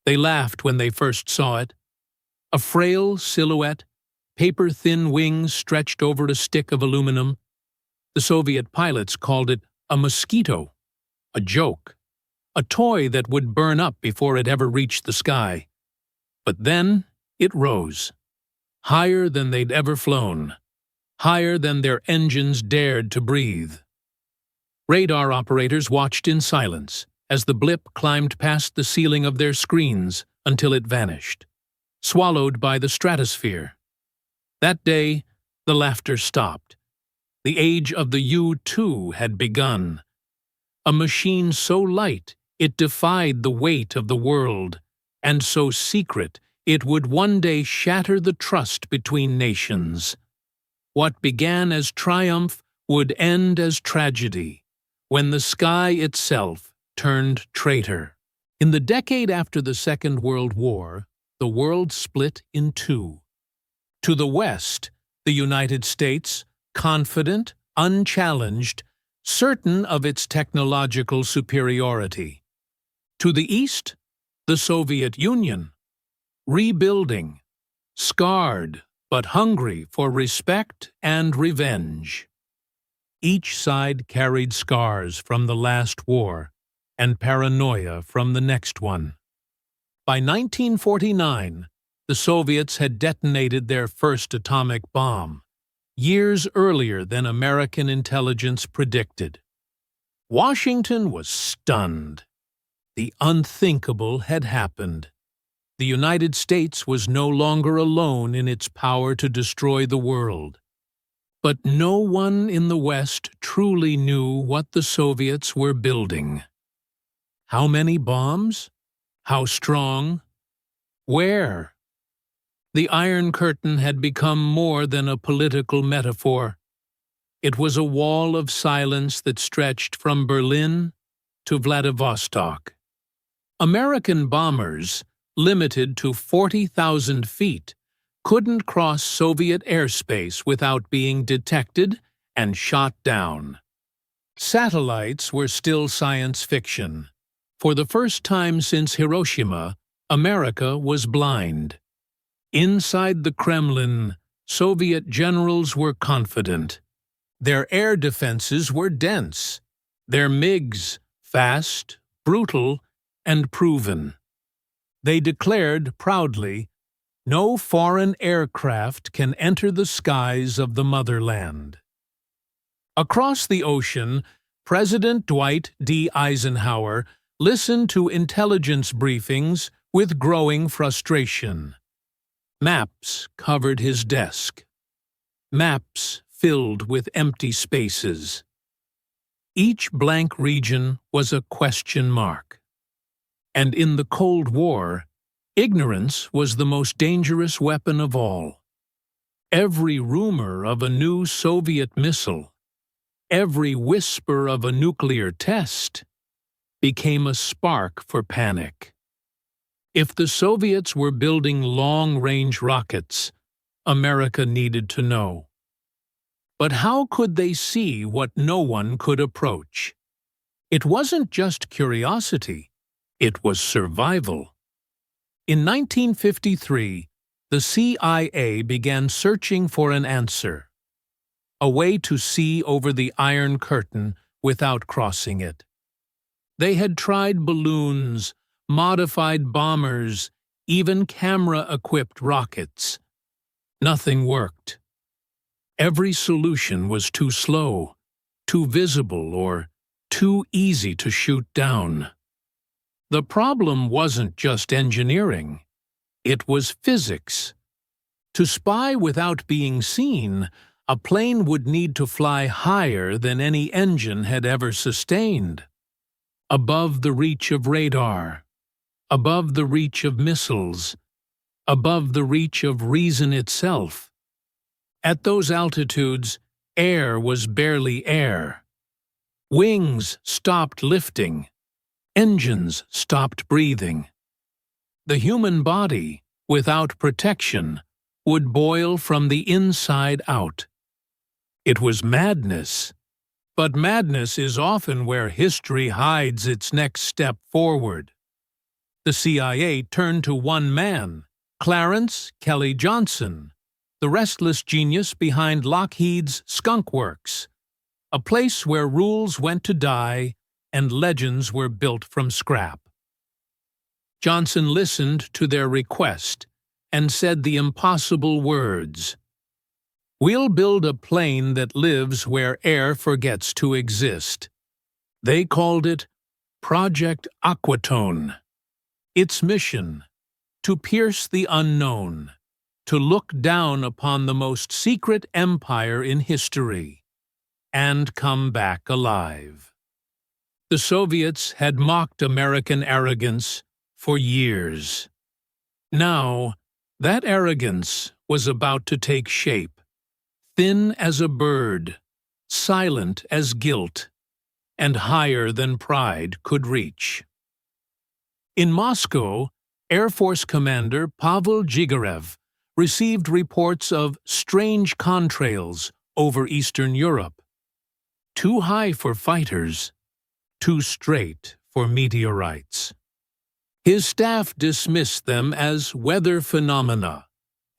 They laughed when they first saw it. A frail silhouette, paper-thin wings stretched over a stick of aluminum. The Soviet pilots called it a mosquito, a joke, a toy that would burn up before it ever reached the sky. But then it rose, higher than they'd ever flown, higher than their engines dared to breathe. Radar operators watched in silence as the blip climbed past the ceiling of their screens until it vanished, swallowed by the stratosphere. That day, the laughter stopped. The age of the U-2 had begun. A machine so light it defied the weight of the world, and so secret it would one day shatter the trust between nations. What began as triumph would end as tragedy, when the sky itself turned traitor. In the decade after the Second World War, the world split in two. To the west, the United States, confident, unchallenged, certain of its technological superiority. To the east, the Soviet Union, rebuilding, scarred but hungry for respect and revenge. Each side carried scars from the last war and paranoia from the next one. By 1949, the Soviets had detonated their first atomic bomb, years earlier than American intelligence predicted. Washington was stunned. The unthinkable had happened. The United States was no longer alone in its power to destroy the world. But no one in the West truly knew what the Soviets were building. How many bombs? How strong? Where? The Iron Curtain had become more than a political metaphor. It was a wall of silence that stretched from Berlin to Vladivostok. American bombers, limited to 40,000 feet, couldn't cross Soviet airspace without being detected and shot down. Satellites were still science fiction. For the first time since Hiroshima, America was blind. Inside the Kremlin, Soviet generals were confident. Their air defenses were dense, their MiGs fast, brutal, and proven. They declared proudly, "No foreign aircraft can enter the skies of the motherland." Across the ocean, President Dwight D. Eisenhower listened to intelligence briefings with growing frustration. Maps covered his desk. Maps filled with empty spaces. Each blank region was a question mark. And in the Cold War, ignorance was the most dangerous weapon of all. Every rumor of a new Soviet missile, every whisper of a nuclear test, became a spark for panic. If the Soviets were building long-range rockets, America needed to know. But how could they see what no one could approach? It wasn't just curiosity, it was survival. In 1953, the CIA began searching for an answer, a way to see over the Iron Curtain without crossing it. They had tried balloons, modified bombers, even camera-equipped rockets. Nothing worked. Every solution was too slow, too visible, or too easy to shoot down. The problem wasn't just engineering. It was physics. To spy without being seen, a plane would need to fly higher than any engine had ever sustained. Above the reach of radar, above the reach of missiles, above the reach of reason itself. At those altitudes, air was barely air. Wings stopped lifting. Engines stopped breathing. The human body, without protection, would boil from the inside out. It was madness. But madness is often where history hides its next step forward. The CIA turned to one man, Clarence Kelly Johnson, the restless genius behind Lockheed's Skunk Works, a place where rules went to die and legends were built from scrap. Johnson listened to their request and said the impossible words, "We'll build a plane that lives where air forgets to exist." They called it Project Aquatone. Its mission, to pierce the unknown, to look down upon the most secret empire in history, and come back alive. The Soviets had mocked American arrogance for years. Now, that arrogance was about to take shape, thin as a bird, silent as guilt, and higher than pride could reach. In Moscow, Air Force Commander Pavel Gigerev received reports of strange contrails over Eastern Europe. Too high for fighters, too straight for meteorites. His staff dismissed them as weather phenomena,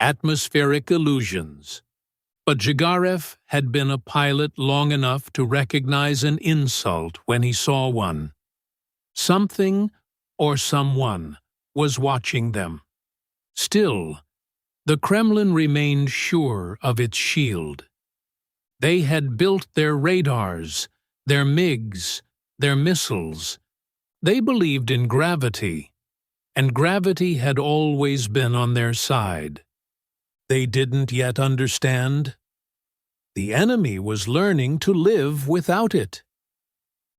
atmospheric illusions. But Gigerev had been a pilot long enough to recognize an insult when he saw one. Something or someone was watching them. Still, the Kremlin remained sure of its shield. They had built their radars, their MiGs, their missiles. They believed in gravity, and gravity had always been on their side. They didn't yet understand. The enemy was learning to live without it.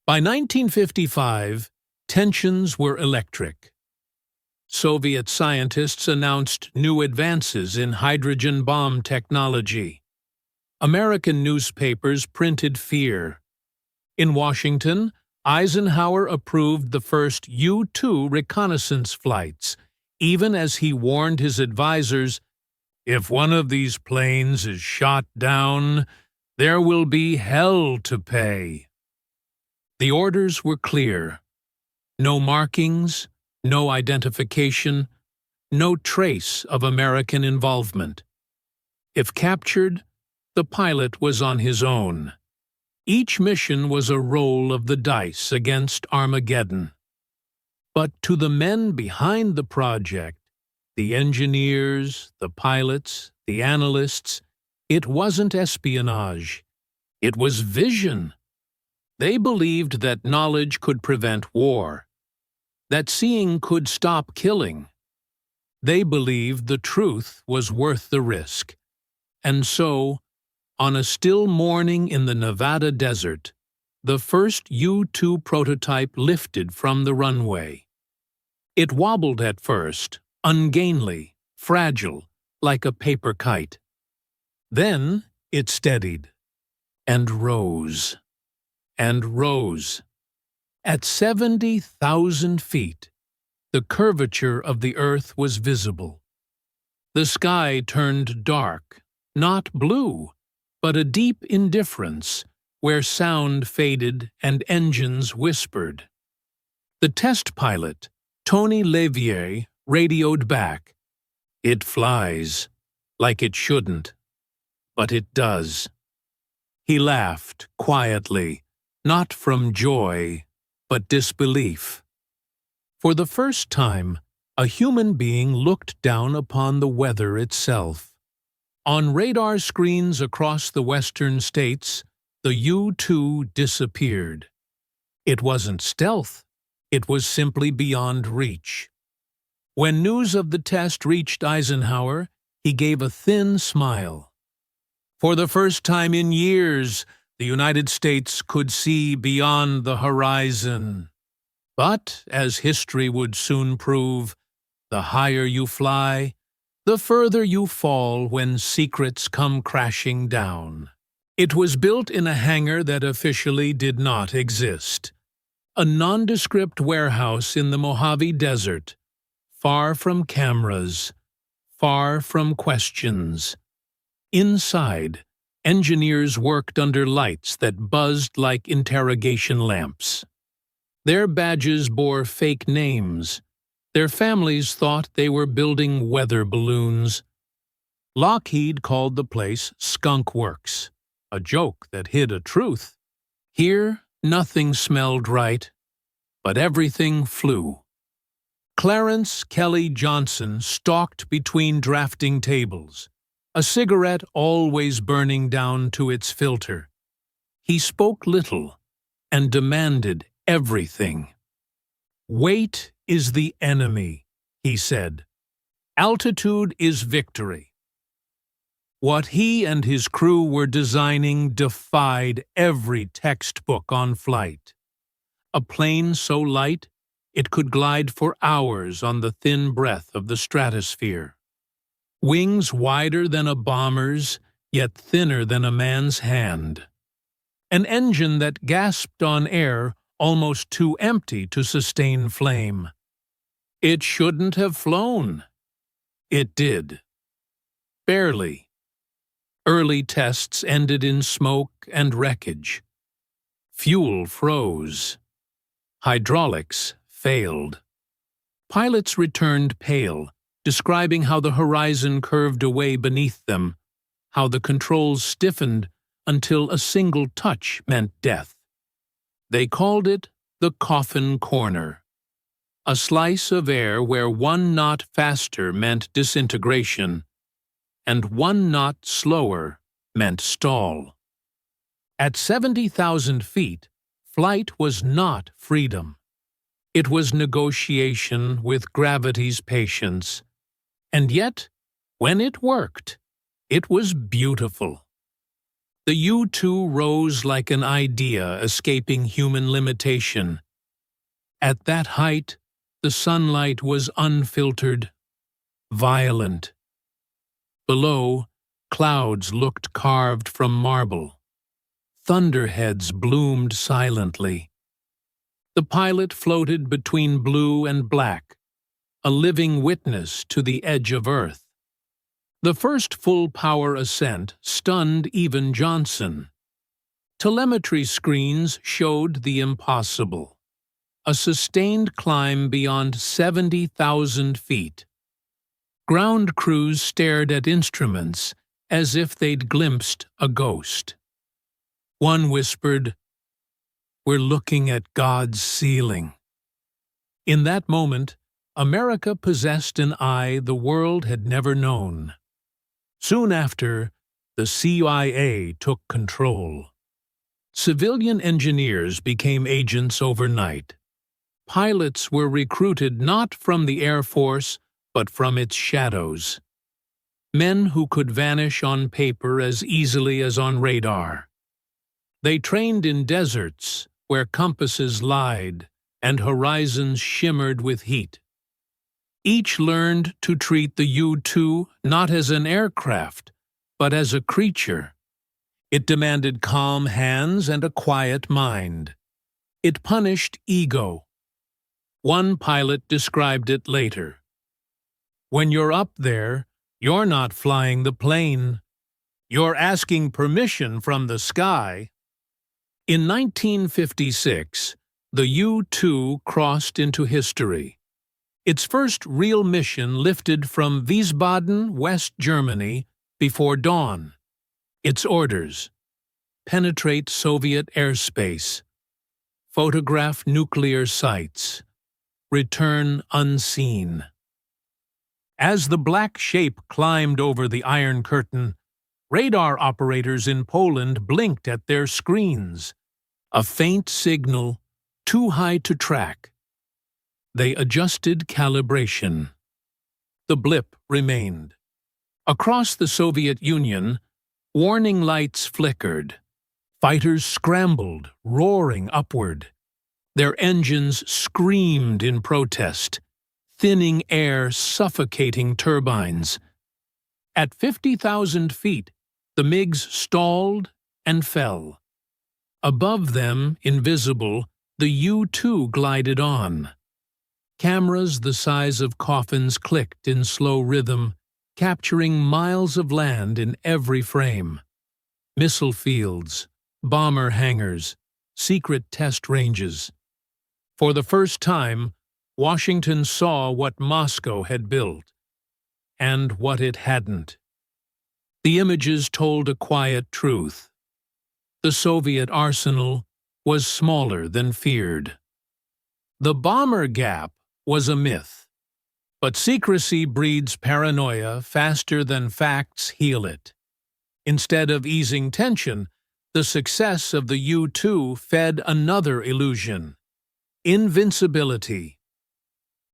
By 1955, tensions were electric. Soviet scientists announced new advances in hydrogen bomb technology. American newspapers printed fear. In Washington, Eisenhower approved the first U-2 reconnaissance flights, even as he warned his advisors, "If one of these planes is shot down, there will be hell to pay." The orders were clear. No markings, no identification, no trace of American involvement. If captured, the pilot was on his own. Each mission was a roll of the dice against Armageddon. But to the men behind the project, the engineers, the pilots, the analysts, it wasn't espionage. It was vision. They believed that knowledge could prevent war, that seeing could stop killing. They believed the truth was worth the risk. And so, on a still morning in the Nevada desert, the first U-2 prototype lifted from the runway. It wobbled at first, ungainly, fragile, like a paper kite. Then it steadied, and rose, and rose. At 70,000 feet, the curvature of the Earth was visible. The sky turned dark, not blue, but a deep indifference, where sound faded and engines whispered. The test pilot, Tony Levier, radioed back, "It flies, like it shouldn't, but it does." He laughed, quietly, not from joy, but disbelief. For the first time, a human being looked down upon the weather itself. On radar screens across the western states, the U-2 disappeared. It wasn't stealth, it was simply beyond reach. When news of the test reached Eisenhower, he gave a thin smile. For the first time in years, the United States could see beyond the horizon. But, as history would soon prove, the higher you fly, the further you fall when secrets come crashing down. It was built in a hangar that officially did not exist. A nondescript warehouse in the Mojave Desert, far from cameras, far from questions. Inside, engineers worked under lights that buzzed like interrogation lamps. Their badges bore fake names. Their families thought they were building weather balloons. Lockheed called the place Skunk Works, a joke that hid a truth. Here, nothing smelled right, but everything flew. Clarence Kelly Johnson stalked between drafting tables, a cigarette always burning down to its filter. He spoke little and demanded everything. "Weight is the enemy," he said. "Altitude is victory." What he and his crew were designing defied every textbook on flight. A plane so light it could glide for hours on the thin breath of the stratosphere. Wings wider than a bomber's, yet thinner than a man's hand. An engine that gasped on air almost too empty to sustain flame. It shouldn't have flown. It did. Barely. Early tests ended in smoke and wreckage. Fuel froze. Hydraulics failed. Pilots returned pale, describing how the horizon curved away beneath them, how the controls stiffened until a single touch meant death. They called it the coffin corner, a slice of air where 1 knot faster meant disintegration, and 1 knot slower meant stall. At 70,000 feet, flight was not freedom. It was negotiation with gravity's patience. And yet, when it worked, it was beautiful. The U-2 rose like an idea escaping human limitation. At that height, the sunlight was unfiltered, violent. Below, clouds looked carved from marble. Thunderheads bloomed silently. The pilot floated between blue and black, a living witness to the edge of Earth. The first full-power ascent stunned even Johnson. Telemetry screens showed the impossible, a sustained climb beyond 70,000 feet. Ground crews stared at instruments as if they'd glimpsed a ghost. One whispered, "We're looking at God's ceiling." In that moment, America possessed an eye the world had never known. Soon after, the CIA took control. Civilian engineers became agents overnight. Pilots were recruited not from the Air Force, but from its shadows. Men who could vanish on paper as easily as on radar. They trained in deserts where compasses lied and horizons shimmered with heat. Each learned to treat the U-2 not as an aircraft, but as a creature. It demanded calm hands and a quiet mind. It punished ego. One pilot described it later. "When you're up there, you're not flying the plane. You're asking permission from the sky." In 1956, the U-2 crossed into history. Its first real mission lifted from Wiesbaden, West Germany, before dawn. Its orders: penetrate Soviet airspace, photograph nuclear sites, return unseen. As the black shape climbed over the Iron Curtain, radar operators in Poland blinked at their screens. A faint signal, too high to track. They adjusted calibration. The blip remained. Across the Soviet Union, warning lights flickered. Fighters scrambled, roaring upward. Their engines screamed in protest, thinning air, suffocating turbines. At 50,000 feet, the MiGs stalled and fell. Above them, invisible, the U-2 glided on. Cameras the size of coffins clicked in slow rhythm, capturing miles of land in every frame. Missile fields, bomber hangars, secret test ranges. For the first time, Washington saw what Moscow had built and what it hadn't. The images told a quiet truth. The Soviet arsenal was smaller than feared. The bomber gap was a myth, but secrecy breeds paranoia faster than facts heal it. Instead of easing tension, the success of the U-2 fed another illusion: invincibility.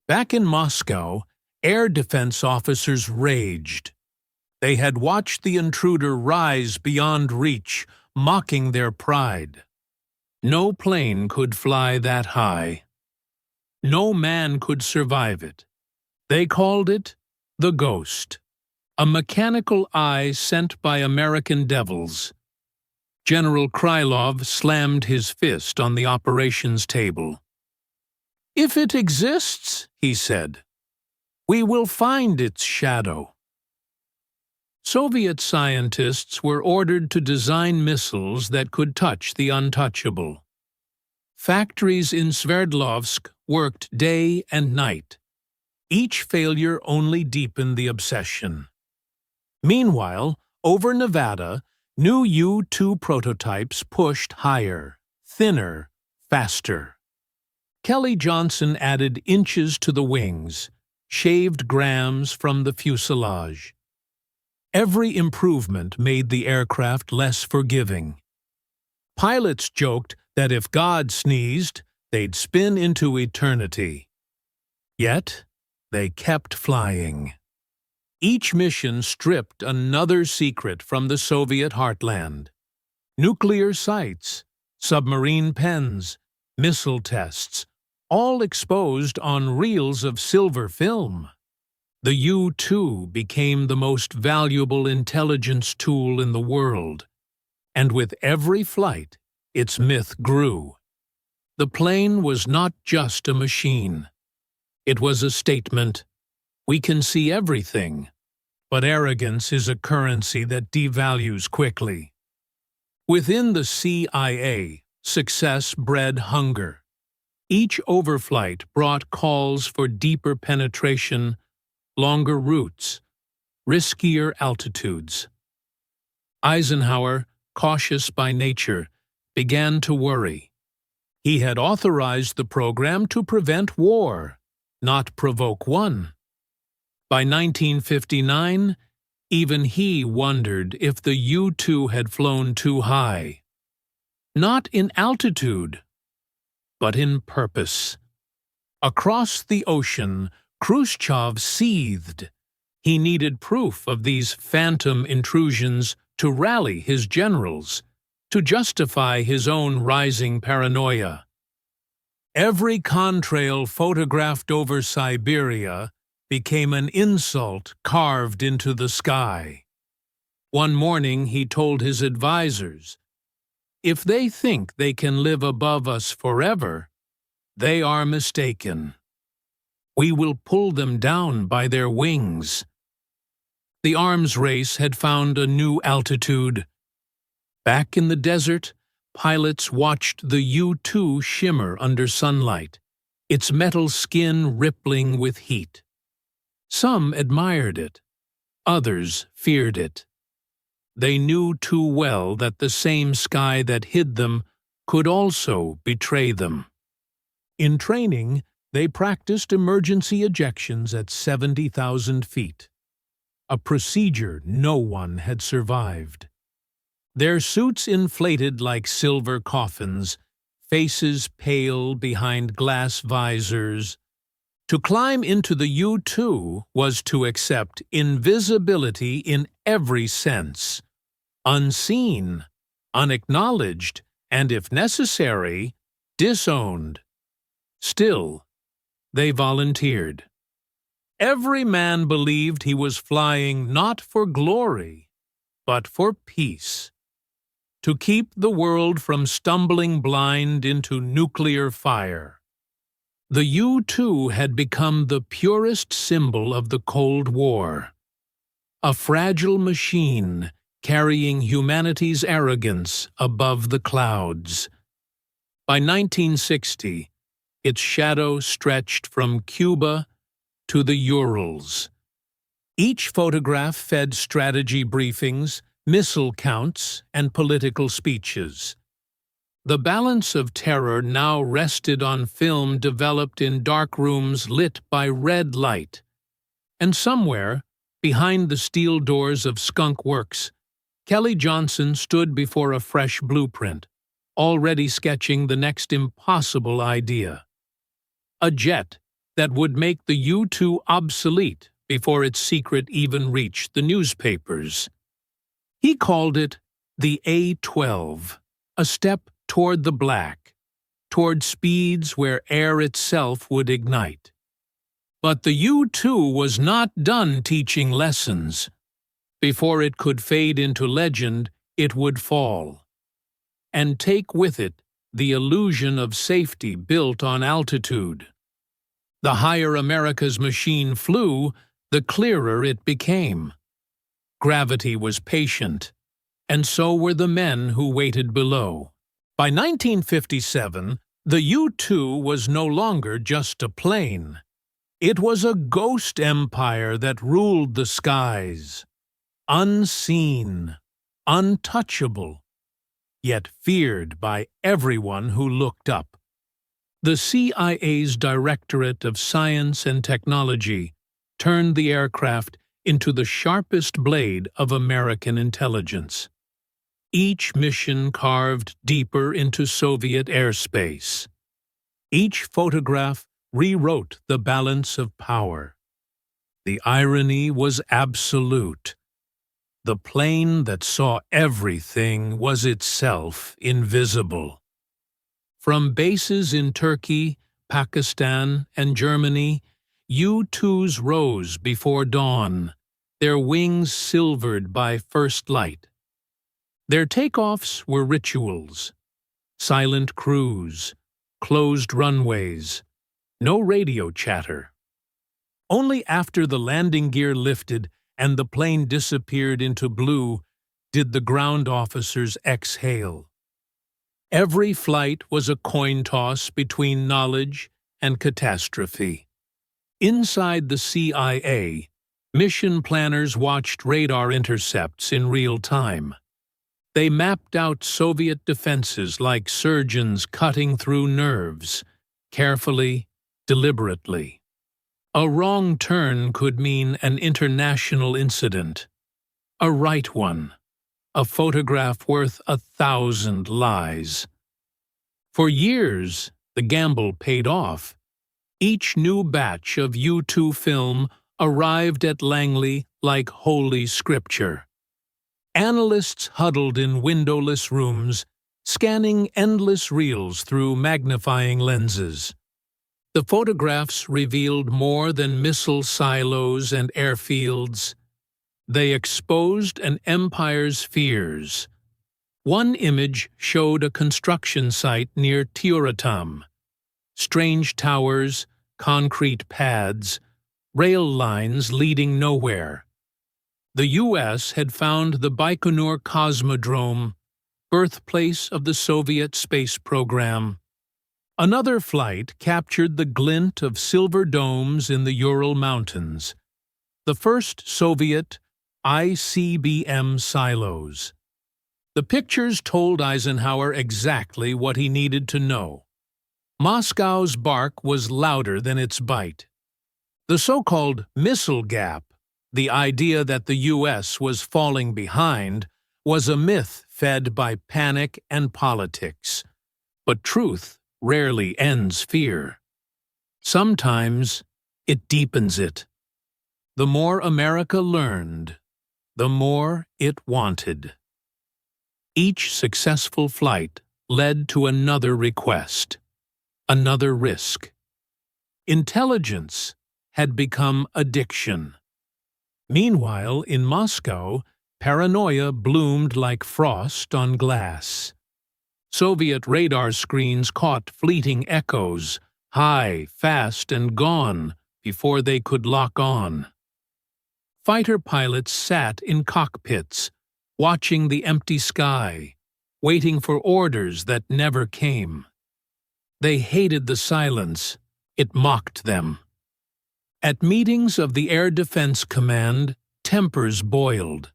Back in Moscow, air defense officers raged. They had watched the intruder rise beyond reach, mocking their pride. No plane could fly that high. No man could survive it. They called it the Ghost, a mechanical eye sent by American devils. General Krylov slammed his fist on the operations table. "If it exists," he said, "we will find its shadow." Soviet scientists were ordered to design missiles that could touch the untouchable. Factories in Sverdlovsk worked day and night. Each failure only deepened the obsession. Meanwhile, over Nevada, new U-2 prototypes pushed higher, thinner, faster. Kelly Johnson added inches to the wings, shaved grams from the fuselage. Every improvement made the aircraft less forgiving. Pilots joked that if God sneezed, they'd spin into eternity. Yet, they kept flying. Each mission stripped another secret from the Soviet heartland. Nuclear sites, submarine pens, missile tests, all exposed on reels of silver film. The U-2 became the most valuable intelligence tool in the world, and with every flight, its myth grew. The plane was not just a machine. It was a statement: we can see everything, but arrogance is a currency that devalues quickly. Within the CIA, success bred hunger. Each overflight brought calls for deeper penetration, longer routes, riskier altitudes. Eisenhower, cautious by nature, began to worry. He had authorized the program to prevent war, not provoke one. By 1959, even he wondered if the U-2 had flown too high. Not in altitude, but in purpose. Across the ocean, Khrushchev seethed. He needed proof of these phantom intrusions to rally his generals, to justify his own rising paranoia. Every contrail photographed over Siberia became an insult carved into the sky. One morning he told his advisors, "If they think they can live above us forever, they are mistaken. We will pull them down by their wings." The arms race had found a new altitude. Back in the desert, pilots watched the U-2 shimmer under sunlight, its metal skin rippling with heat. Some admired it, others feared it. They knew too well that the same sky that hid them could also betray them. In training, they practiced emergency ejections at 70,000 feet, a procedure no one had survived. Their suits inflated like silver coffins, faces pale behind glass visors. To climb into the U-2 was to accept invisibility in every sense, unseen, unacknowledged, and if necessary, disowned. Still, they volunteered. Every man believed he was flying not for glory, but for peace. To keep the world from stumbling blind into nuclear fire. The U-2 had become the purest symbol of the Cold War. A fragile machine carrying humanity's arrogance above the clouds. By 1960, Its shadow stretched from Cuba to the Urals. Each photograph fed strategy briefings, missile counts, and political speeches. The balance of terror now rested on film developed in dark rooms lit by red light. And somewhere, behind the steel doors of Skunk Works, Kelly Johnson stood before a fresh blueprint, already sketching the next impossible idea. A jet that would make the U-2 obsolete before its secret even reached the newspapers. He called it the A-12, a step toward the black, toward speeds where air itself would ignite. But the U-2 was not done teaching lessons. Before it could fade into legend, it would fall, and take with it the illusion of safety built on altitude. The higher America's machine flew, the clearer it became. Gravity was patient, and so were the men who waited below. By 1957, the U-2 was no longer just a plane. It was a ghost empire that ruled the skies. Unseen, untouchable, yet feared by everyone who looked up. The CIA's Directorate of Science and Technology turned the aircraft into the sharpest blade of American intelligence. Each mission carved deeper into Soviet airspace. Each photograph rewrote the balance of power. The irony was absolute. The plane that saw everything was itself invisible. From bases in Turkey, Pakistan, and Germany, U-2s rose before dawn, their wings silvered by first light. Their takeoffs were rituals: silent crews, closed runways, no radio chatter. Only after the landing gear lifted and the plane disappeared into blue did the ground officers exhale. Every flight was a coin toss between knowledge and catastrophe. Inside the CIA, mission planners watched radar intercepts in real time. They mapped out Soviet defenses like surgeons cutting through nerves, carefully, deliberately. A wrong turn could mean an international incident. A right one. A photograph worth 1,000 lies. For years, the gamble paid off. Each new batch of U-2 film arrived at Langley like holy scripture. Analysts huddled in windowless rooms, scanning endless reels through magnifying lenses. The photographs revealed more than missile silos and airfields. They exposed an empire's fears. One image showed a construction site near Tyuratam. Strange towers, concrete pads, rail lines leading nowhere. The U.S. had found the Baikonur Cosmodrome, birthplace of the Soviet space program. Another flight captured the glint of silver domes in the Ural Mountains, the first Soviet ICBM silos. The pictures told Eisenhower exactly what he needed to know. Moscow's bark was louder than its bite. The so-called missile gap, the idea that the U.S. was falling behind, was a myth fed by panic and politics. But truth rarely ends fear. Sometimes it deepens it. The more America learned, the more it wanted. Each successful flight led to another request, another risk. Intelligence had become addiction. Meanwhile, in Moscow, paranoia bloomed like frost on glass. Soviet radar screens caught fleeting echoes, high, fast, and gone before they could lock on. Fighter pilots sat in cockpits, watching the empty sky, waiting for orders that never came. They hated the silence. It mocked them. At meetings of the Air Defense Command, tempers boiled.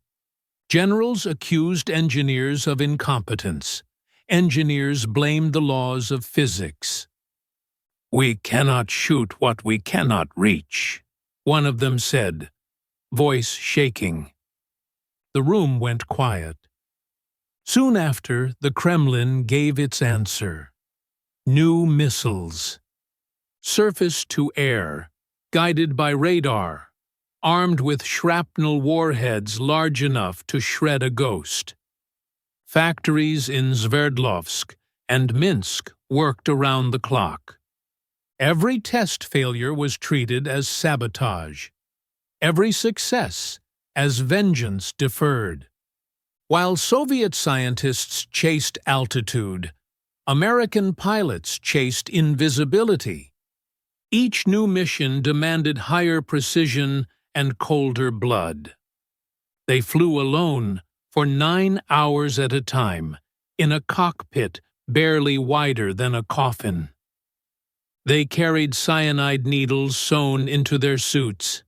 Generals accused engineers of incompetence. Engineers blamed the laws of physics. "We cannot shoot what we cannot reach," one of them said, voice shaking. The room went quiet. Soon after, the Kremlin gave its answer. New missiles. Surface-to-air, guided by radar, armed with shrapnel warheads large enough to shred a ghost. Factories in Sverdlovsk and Minsk worked around the clock. Every test failure was treated as sabotage. Every success as vengeance deferred. While Soviet scientists chased altitude, American pilots chased invisibility. Each new mission demanded higher precision and colder blood. They flew alone for 9 hours at a time, in a cockpit barely wider than a coffin. They carried cyanide needles sewn into their suits,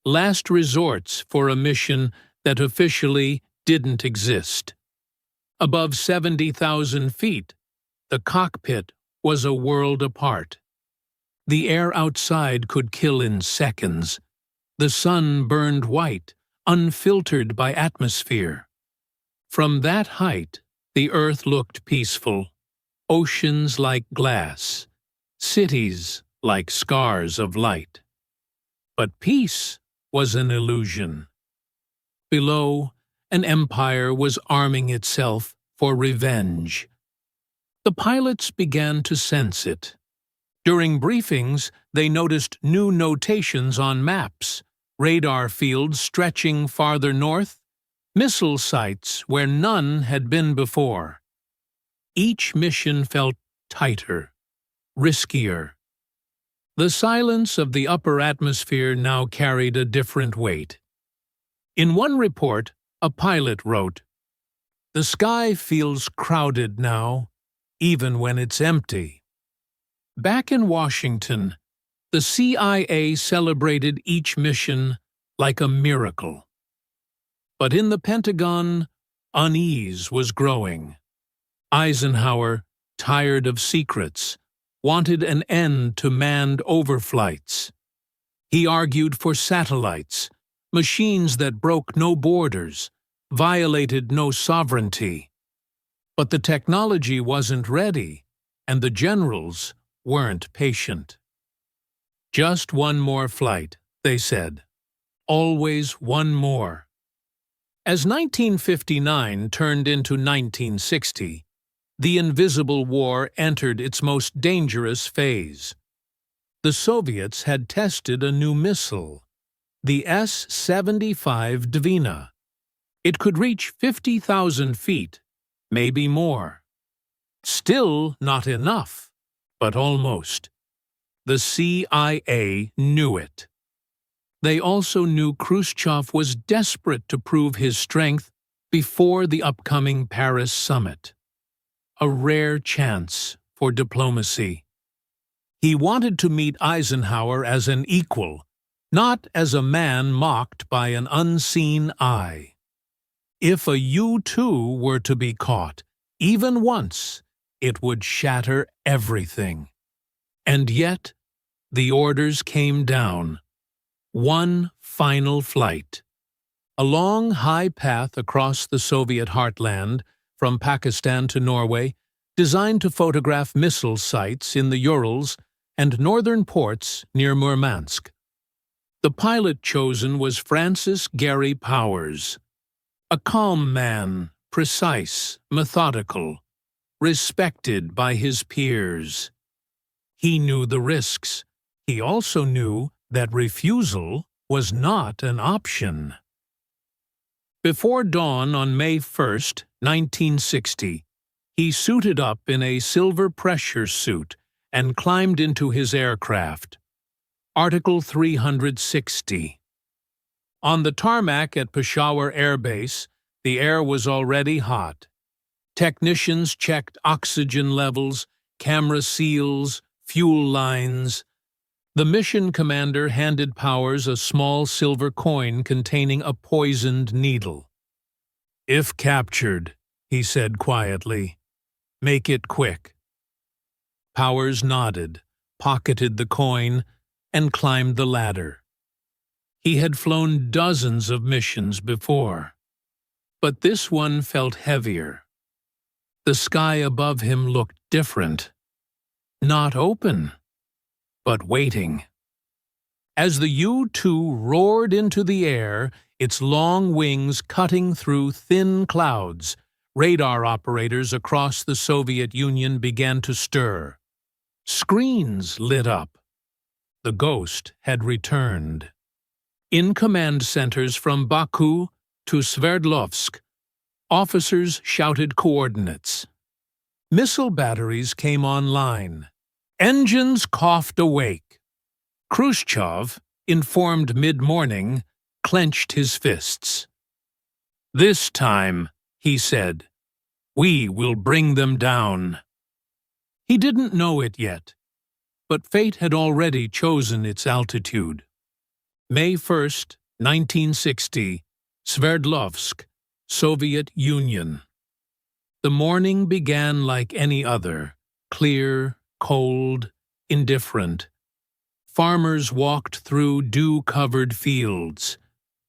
last resorts for a mission that officially didn't exist. Above 70,000 feet, the cockpit was a world apart. The air outside could kill in seconds. The sun burned white, unfiltered by atmosphere. From that height, the earth looked peaceful, oceans like glass, cities like scars of light. But peace was an illusion. Below, an empire was arming itself for revenge. The pilots began to sense it. During briefings, they noticed new notations on maps, radar fields stretching farther north, missile sites where none had been before. Each mission felt tighter, riskier. The silence of the upper atmosphere now carried a different weight. In one report, a pilot wrote, "The sky feels crowded now, even when it's empty." Back in Washington, the CIA celebrated each mission like a miracle. But in the Pentagon, unease was growing. Eisenhower, tired of secrets, wanted an end to manned overflights. He argued for satellites, machines that broke no borders, violated no sovereignty. But the technology wasn't ready, and the generals weren't patient. "Just one more flight," they said. "Always one more." As 1959 turned into 1960, the Invisible War entered its most dangerous phase. The Soviets had tested a new missile, the S-75 Dvina. It could reach 50,000 feet, maybe more. Still not enough, but almost. The CIA knew it. They also knew Khrushchev was desperate to prove his strength before the upcoming Paris summit. A rare chance for diplomacy. He wanted to meet Eisenhower as an equal, not as a man mocked by an unseen eye. If a U-2 were to be caught, even once, it would shatter everything. And yet, the orders came down. One final flight. A long, high path across the Soviet heartland, from Pakistan to Norway, designed to photograph missile sites in the Urals and northern ports near Murmansk. The pilot chosen was Francis Gary Powers. A calm man, precise, methodical, respected by his peers. He knew the risks. He also knew that refusal was not an option. Before dawn on May 1, 1960, he suited up in a silver pressure suit and climbed into his aircraft. Article 360. On the tarmac at Peshawar Air Base, the air was already hot. Technicians checked oxygen levels, camera seals, fuel lines. The mission commander handed Powers a small silver coin containing a poisoned needle. "If captured," he said quietly, "make it quick." Powers nodded, pocketed the coin, and climbed the ladder. He had flown dozens of missions before, but this one felt heavier. The sky above him looked different. Not open, but waiting. As the U-2 roared into the air, its long wings cutting through thin clouds, radar operators across the Soviet Union began to stir. Screens lit up. The ghost had returned. In command centers from Baku to Sverdlovsk, officers shouted coordinates. Missile batteries came online. Engines coughed awake. Khrushchev, informed mid-morning, clenched his fists. "This time," he said, "we will bring them down." He didn't know it yet, but fate had already chosen its altitude. May 1st, 1960, Sverdlovsk, Soviet Union. The morning began like any other, clear, cold, indifferent. Farmers walked through dew-covered fields.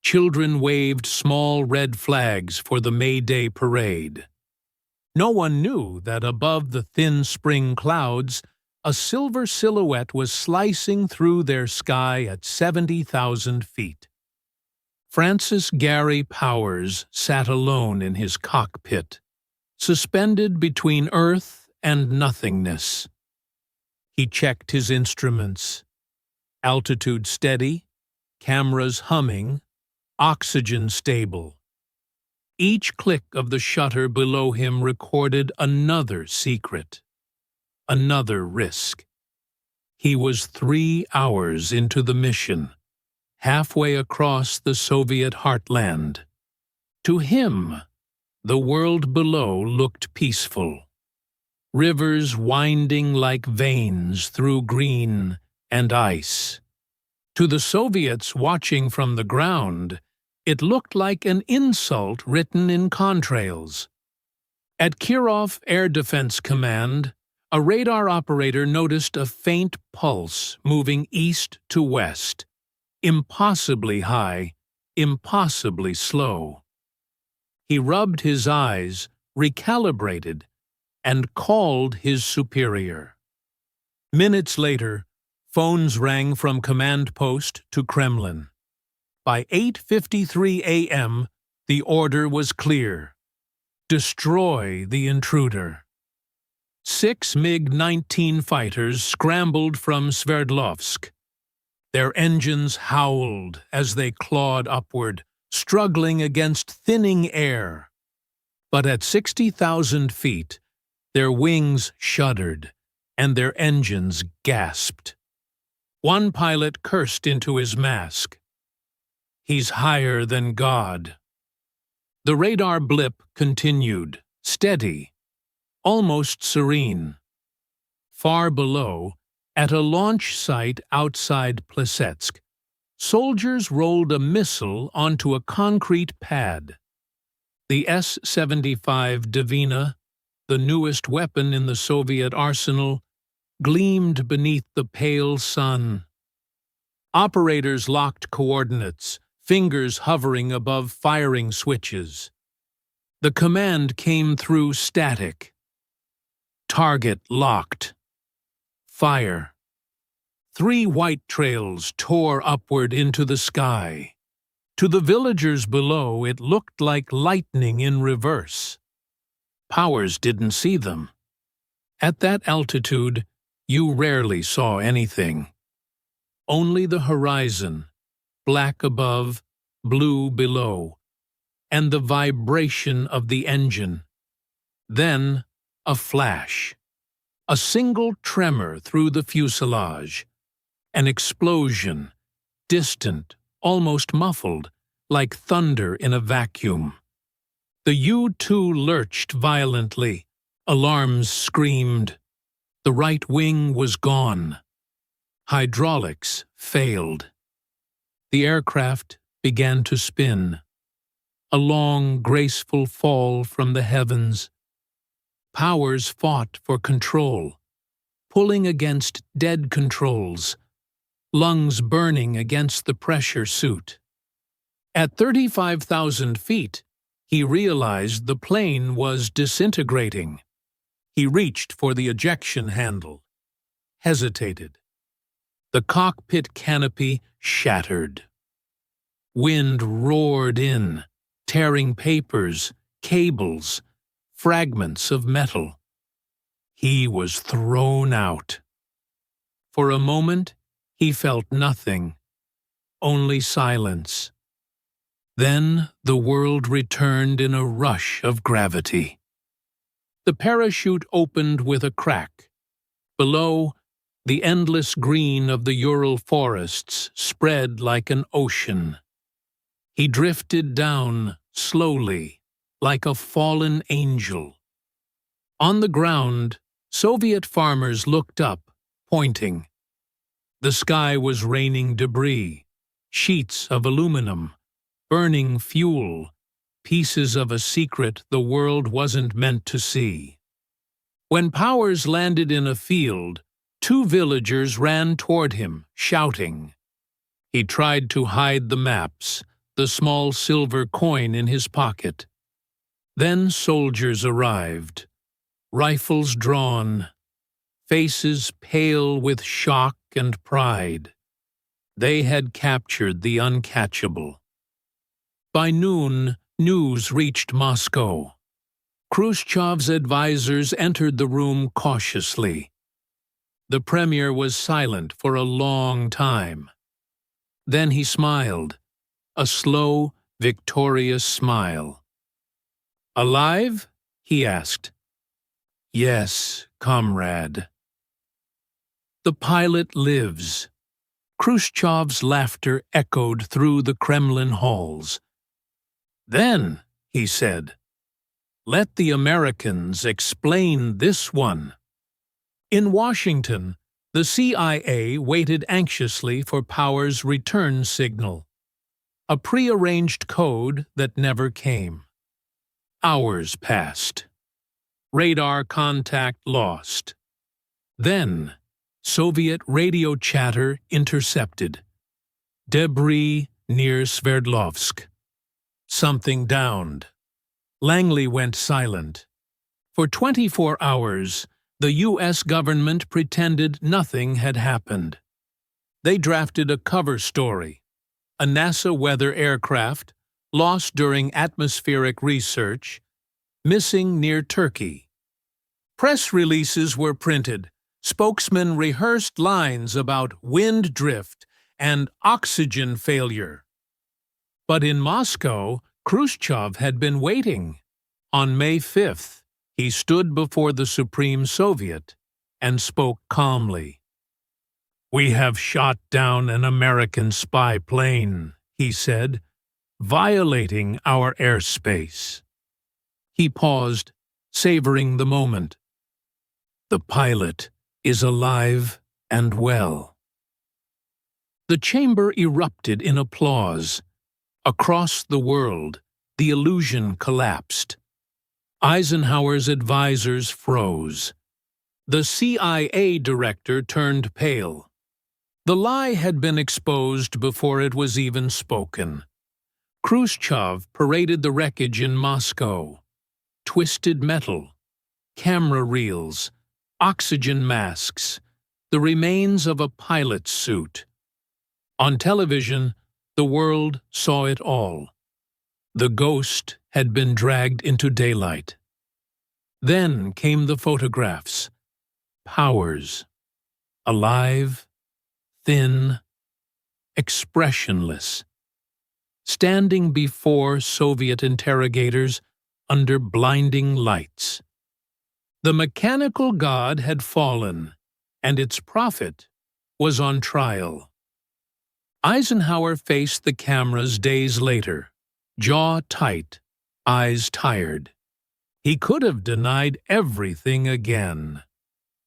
Children waved small red flags for the May Day parade. No one knew that above the thin spring clouds, a silver silhouette was slicing through their sky at 70,000 feet. Francis Gary Powers sat alone in his cockpit, suspended between earth and nothingness. He checked his instruments. Altitude steady, cameras humming, oxygen stable. Each click of the shutter below him recorded another secret, another risk. He was 3 hours into the mission, halfway across the Soviet heartland. To him, the world below looked peaceful. Rivers winding like veins through green and ice. To the Soviets watching from the ground, it looked like an insult written in contrails. At Kirov Air Defense Command, a radar operator noticed a faint pulse moving east to west, impossibly high, impossibly slow. He rubbed his eyes, recalibrated, and called his superior. Minutes later, phones rang from command post to Kremlin. By 8:53 a.m., the order was clear. Destroy the intruder. 6 MiG-19 fighters scrambled from Sverdlovsk. Their engines howled as they clawed upward, struggling against thinning air. But at 60,000 feet, their wings shuddered, and their engines gasped. One pilot cursed into his mask. "He's higher than God." The radar blip continued, steady, almost serene. Far below, at a launch site outside Plesetsk, soldiers rolled a missile onto a concrete pad. The S-75 Divina, the newest weapon in the Soviet arsenal, gleamed beneath the pale sun. Operators locked coordinates, fingers hovering above firing switches. The command came through static. Target locked. Fire. 3 white trails tore upward into the sky. To the villagers below, it looked like lightning in reverse. Powers didn't see them. At that altitude, you rarely saw anything. Only the horizon, black above, blue below, and the vibration of the engine. Then, a flash. A single tremor through the fuselage. An explosion, distant, almost muffled, like thunder in a vacuum. The U-2 lurched violently. Alarms screamed. The right wing was gone. Hydraulics failed. The aircraft began to spin. A long, graceful fall from the heavens. Powers fought for control, pulling against dead controls, lungs burning against the pressure suit. At 35,000 feet, he realized the plane was disintegrating. He reached for the ejection handle, hesitated. The cockpit canopy shattered. Wind roared in, tearing papers, cables, fragments of metal. He was thrown out. For a moment, he felt nothing, only silence. Then the world returned in a rush of gravity. The parachute opened with a crack. Below, the endless green of the Ural forests spread like an ocean. He drifted down slowly, like a fallen angel. On the ground, Soviet farmers looked up, pointing. The sky was raining debris, sheets of aluminum, burning fuel, pieces of a secret the world wasn't meant to see. When Powers landed in a field, 2 villagers ran toward him, shouting. He tried to hide the maps, the small silver coin in his pocket. Then soldiers arrived, rifles drawn, faces pale with shock and pride. They had captured the uncatchable. By noon, news reached Moscow. Khrushchev's advisors entered the room cautiously. The premier was silent for a long time. Then he smiled, a slow, victorious smile. "Alive?" he asked. "Yes, comrade." "The pilot lives." Khrushchev's laughter echoed through the Kremlin halls. "Then," he said, "let the Americans explain this one." In Washington, the CIA waited anxiously for Powers' return signal, a prearranged code that never came. Hours passed. Radar contact lost. Then, Soviet radio chatter intercepted. Debris near Sverdlovsk. Something downed. Langley went silent. For 24 hours, the U.S. government pretended nothing had happened. They drafted a cover story. A NASA weather aircraft, lost during atmospheric research, missing near Turkey. Press releases were printed. Spokesmen rehearsed lines about wind drift and oxygen failure. But in Moscow, Khrushchev had been waiting. On May 5th, he stood before the Supreme Soviet and spoke calmly. "We have shot down an American spy plane," he said, "violating our airspace." He paused, savoring the moment. "The pilot is alive and well." The chamber erupted in applause. Across the world, the illusion collapsed. Eisenhower's advisors froze. The CIA director turned pale. The lie had been exposed before it was even spoken. Khrushchev paraded the wreckage in Moscow. Twisted metal, camera reels, oxygen masks, the remains of a pilot's suit. On television, the world saw it all. The ghost had been dragged into daylight. Then came the photographs. Powers. Alive, thin, expressionless. Standing before Soviet interrogators under blinding lights. The mechanical god had fallen, and its prophet was on trial. Eisenhower faced the cameras days later, jaw tight, eyes tired. He could have denied everything again.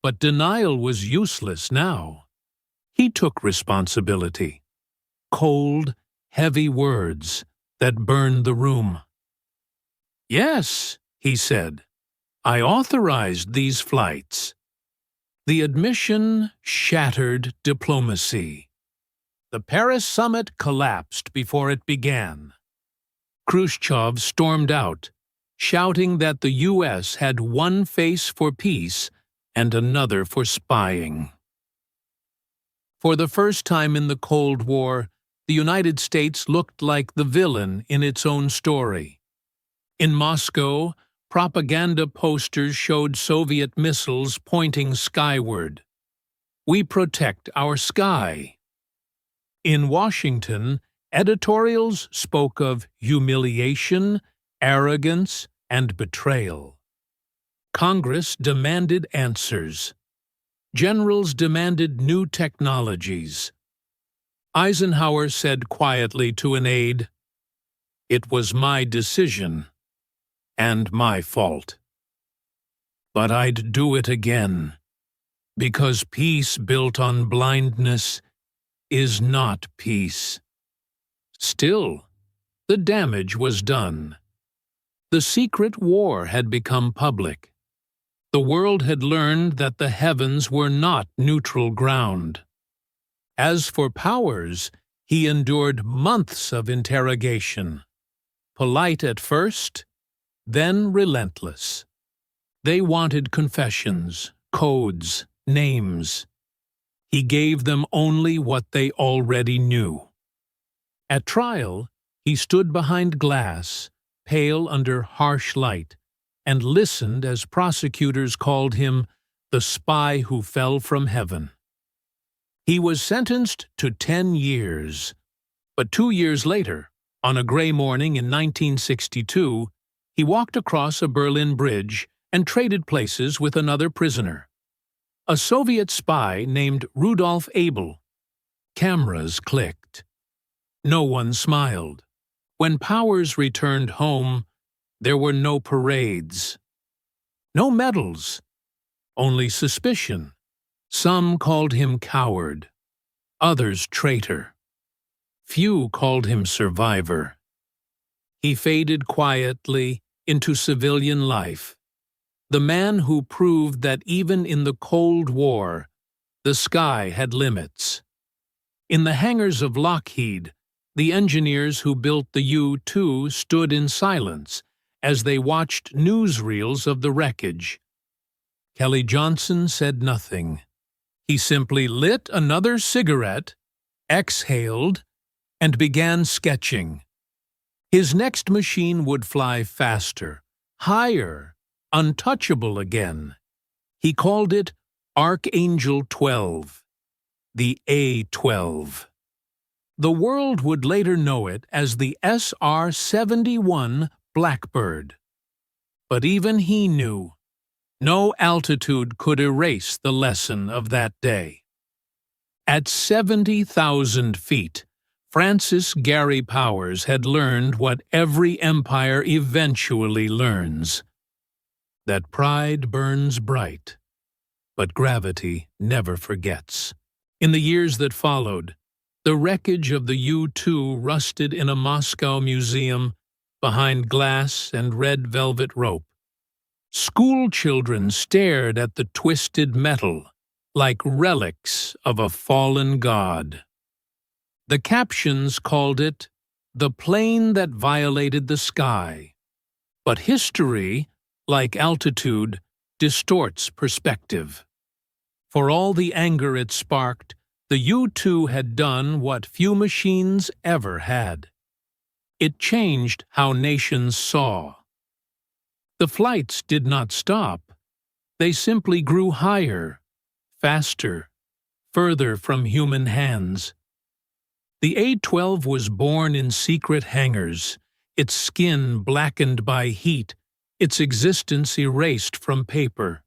But denial was useless now. He took responsibility. Cold, heavy words that burned the room. "Yes," he said, "I authorized these flights." The admission shattered diplomacy. The Paris summit collapsed before it began. Khrushchev stormed out, shouting that the U.S. had one face for peace and another for spying. For the first time in the Cold War, the United States looked like the villain in its own story. In Moscow, propaganda posters showed Soviet missiles pointing skyward. "We protect our sky." In Washington, editorials spoke of humiliation, arrogance, and betrayal. Congress demanded answers. Generals demanded new technologies. Eisenhower said quietly to an aide, "It was my decision, and my fault. But I'd do it again, because peace built on blindness is not peace." Still, the damage was done. The secret war had become public. The world had learned that the heavens were not neutral ground. As for Powers, he endured months of interrogation. Polite at first, then relentless. They wanted confessions, codes, names. He gave them only what they already knew. At trial, he stood behind glass, pale under harsh light, and listened as prosecutors called him the spy who fell from heaven. He was sentenced to 10 years, but 2 years later, on a gray morning in 1962, he walked across a Berlin bridge and traded places with another prisoner, a Soviet spy named Rudolf Abel. Cameras clicked. No one smiled. When Powers returned home, there were no parades, no medals, only suspicion. Some called him coward, others traitor. Few called him survivor. He faded quietly into civilian life, the man who proved that even in the Cold War, the sky had limits. In the hangars of Lockheed, the engineers who built the U-2 stood in silence as they watched newsreels of the wreckage. Kelly Johnson said nothing. He simply lit another cigarette, exhaled, and began sketching. His next machine would fly faster, higher, untouchable again. He called it Archangel 12, the A-12. The world would later know it as the SR-71 Blackbird. But even he knew no altitude could erase the lesson of that day. At 70,000 feet, Francis Gary Powers had learned what every empire eventually learns: that pride burns bright, but gravity never forgets. In the years that followed, the wreckage of the U-2 rusted in a Moscow museum behind glass and red velvet rope. School children stared at the twisted metal like relics of a fallen god. The captions called it the plane that violated the sky. But history, like altitude, distorts perspective. For all the anger it sparked, the U-2 had done what few machines ever had. It changed how nations saw. The flights did not stop. They simply grew higher, faster, further from human hands. The A-12 was born in secret hangars, its skin blackened by heat, its existence erased from paper.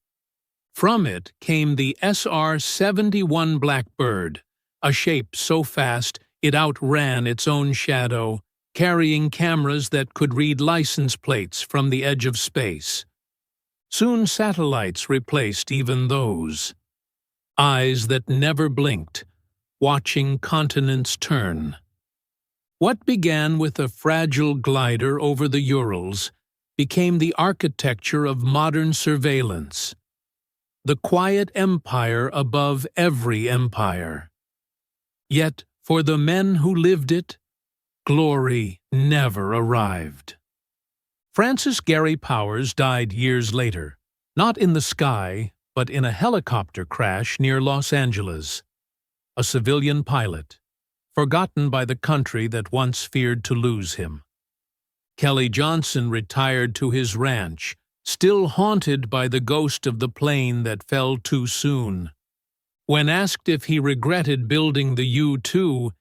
From it came the SR-71 Blackbird, a shape so fast it outran its own shadow, carrying cameras that could read license plates from the edge of space. Soon satellites replaced even those. Eyes that never blinked, watching continents turn. What began with a fragile glider over the Urals became the architecture of modern surveillance, the quiet empire above every empire. Yet, for the men who lived it, glory never arrived. Francis Gary Powers died years later, not in the sky, but in a helicopter crash near Los Angeles. A civilian pilot, forgotten by the country that once feared to lose him. Kelly Johnson retired to his ranch, still haunted by the ghost of the plane that fell too soon. When asked if he regretted building the U-2,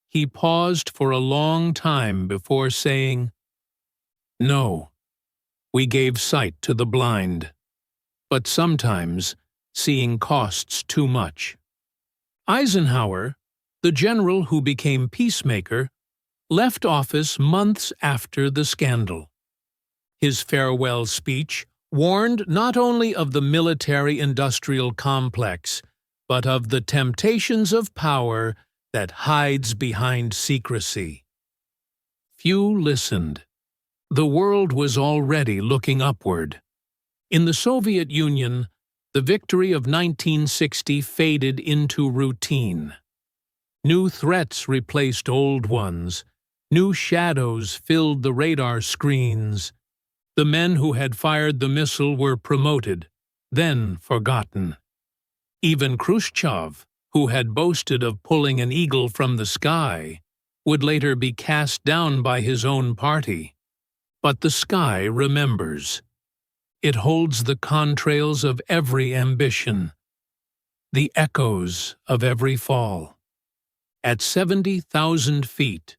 he paused for a long time before saying, "No, we gave sight to the blind, but sometimes seeing costs too much." Eisenhower, the general who became peacemaker, left office months after the scandal. His farewell speech warned not only of the military-industrial complex, but of the temptations of power that hides behind secrecy. Few listened. The world was already looking upward. In the Soviet Union, the victory of 1960 faded into routine. New threats replaced old ones. New shadows filled the radar screens. The men who had fired the missile were promoted, then forgotten. Even Khrushchev, who had boasted of pulling an eagle from the sky, would later be cast down by his own party. But the sky remembers. It holds the contrails of every ambition, the echoes of every fall. At 70,000 feet,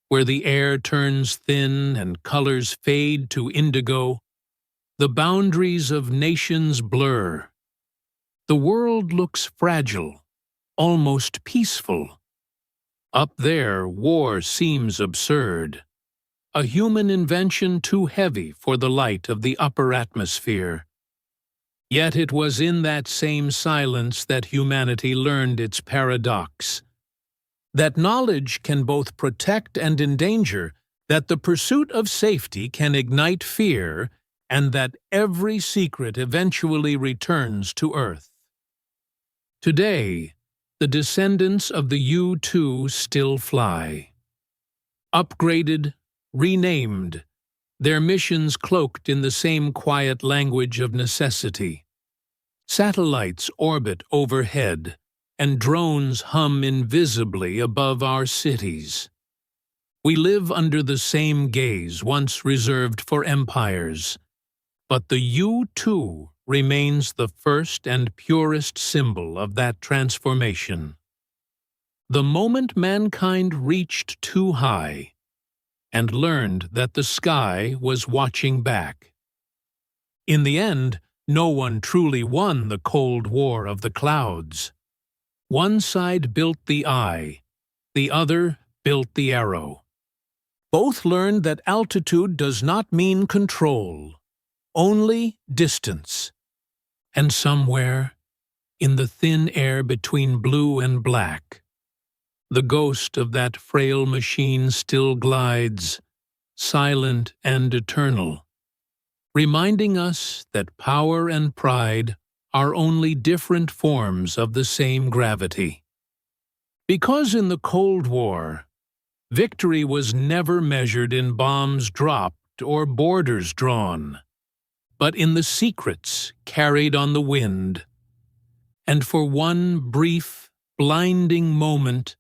where the air turns thin and colors fade to indigo, the boundaries of nations blur. The world looks fragile, almost peaceful. Up there, war seems absurd, a human invention too heavy for the light of the upper atmosphere. Yet it was in that same silence that humanity learned its paradox. That knowledge can both protect and endanger, that the pursuit of safety can ignite fear, and that every secret eventually returns to Earth. Today, the descendants of the U-2 still fly. Upgraded, renamed, their missions cloaked in the same quiet language of necessity. Satellites orbit overhead, and drones hum invisibly above our cities. We live under the same gaze once reserved for empires, but the U-2 remains the first and purest symbol of that transformation. The moment mankind reached too high, and learned that the sky was watching back. In the end, no one truly won the Cold War of the clouds. One side built the eye, the other built the arrow. Both learned that altitude does not mean control, only distance. And somewhere, in the thin air between blue and black, the ghost of that frail machine still glides, silent and eternal, reminding us that power and pride are only different forms of the same gravity. Because in the Cold War, victory was never measured in bombs dropped or borders drawn, but in the secrets carried on the wind. And for one brief, blinding moment,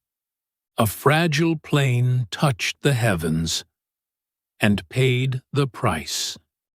a fragile plane touched the heavens and paid the price.